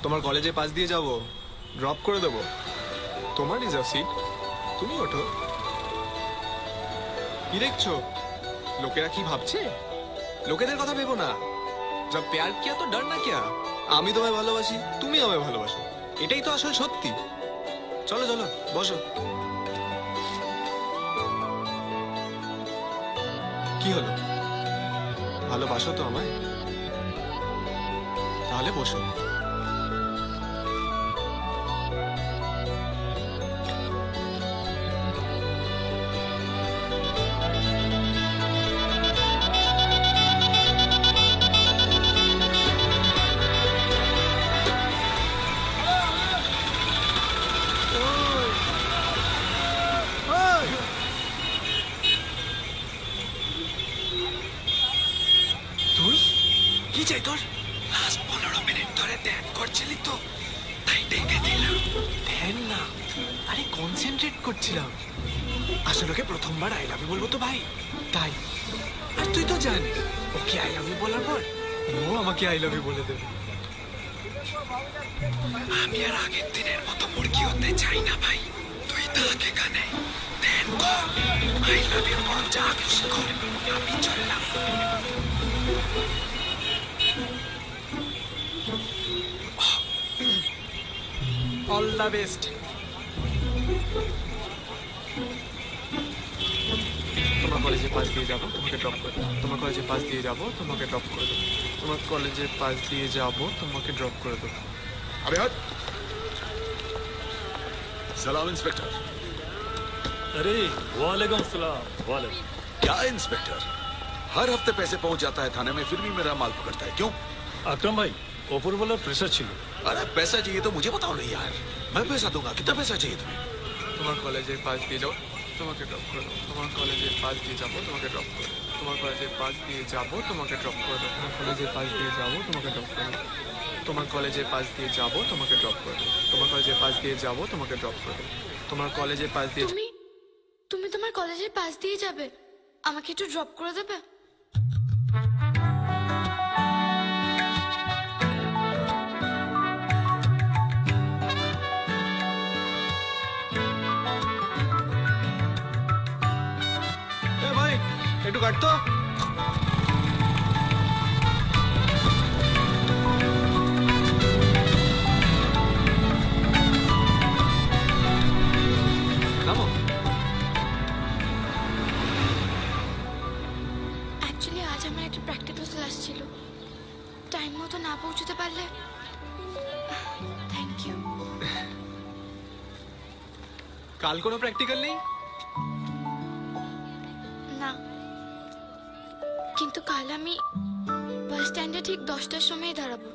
তোমার কলেজে পাশ দিয়ে যাব, ড্রপ করে দেবো। তোমার রিজার্ভ সিট, তুমি ওঠো। কি দেখছো? লোকেরা কি ভাবছে? লোকেদের কথা ভেবো না। জব প্যার কিয়া তো ডর না কিয়া। আমি তোমায় ভালোবাসি, তুমি আমায় ভালোবাসো, এটাই তো আসল সত্যি। চলো চলো বসো। কি হলো, ভালোবাসো তো আমায়? তাহলে বসো। তুই কি চাই তোর? লাস্ট 15 মিনিট ধরে ধ্যান করছিলি তো, তাই ডেকে দিলাম। ধ্যান না, আরে কনসেন্ট্রেট করছিলাম। আসলে ওকে প্রথমবার আই লাভ ইউ বলবো তো ভাই, তাই। আর তুই তো জানিস ওকে আই লাভ ইউ বলার পর ও আমাকে আই লাভ ইউ বলে দেবে। আমি আর আগের দিনের মতো মুরগি হতে চাই না ভাই। তুই থাক এখানে, ধ্যান কর, আই লাভ ইউ বল, যা খুশি কর, আমি চললাম। All the best. তোমার কলেজে পাশ দিয়ে যাবো, তোমাকে ড্রপ করে দেবো। তোমার কলেজে পাশ দিয়ে যাবো, তোমাকে ড্রপ করে দেবো। তোমার কলেজে পাশ দিয়ে যাবো, তোমাকে ড্রপ করে দেবো। अबे हट। सलाम इंस्पेक्टर। अरे वालेकुम सलाम। वालेकुम। क्या इंस्पेक्टर, हर हफ्ते पैसे पहुंच जाता है थाने में, फिर भी मेरा माल पकड़ता है, क्यों? अकरम भाई ऊपर वाला प्रेशर छिलो। अरे पैसा चाहिए तो मुझे बताओ नहीं यार, मैं पैसा दूंगा। कितना पैसा चाहिए तुम्हें? তোমার কলেজে পাশ দিয়ে যাবো, তোমাকে ড্রপ করে দেবো। তোমার কলেজে পাশ দিয়ে যাবো, তোমাকে ড্রপ করে দেবো। তোমার কলেজে পাশ দিয়ে যাবো, তোমাকে ড্রপ করে দেবো। তোমার কলেজে পাশ দিয়ে যাবো, তোমাকে ড্রপ করে দেবো। তোমার কলেজে পাশ দিয়ে যাবো, তোমাকে ড্রপ করে দেবো। তোমার কলেজে পাশ দিয়ে যাবো, তোমাকে ড্রপ করে দেবো। তোমার কলেজে পাশ দিয়ে তুমি তুমি তোমার কলেজের পাশ দিয়ে যাবে, আমাকে একটু ড্রপ করে দেবে? এ ভাই একটু কাটতো। নামো। অ্যাকচুয়ালি আজ আমার একটা প্র্যাকটিক্যাল ক্লাস ছিল, টাইম মতো না পৌঁছতে পারলে। Thank you. কাল কোনো প্র্যাকটিক্যাল নেই? না, কিন্তু কাল আমি বাস স্ট্যান্ডে ঠিক 10টার সময় দাঁড়াবো।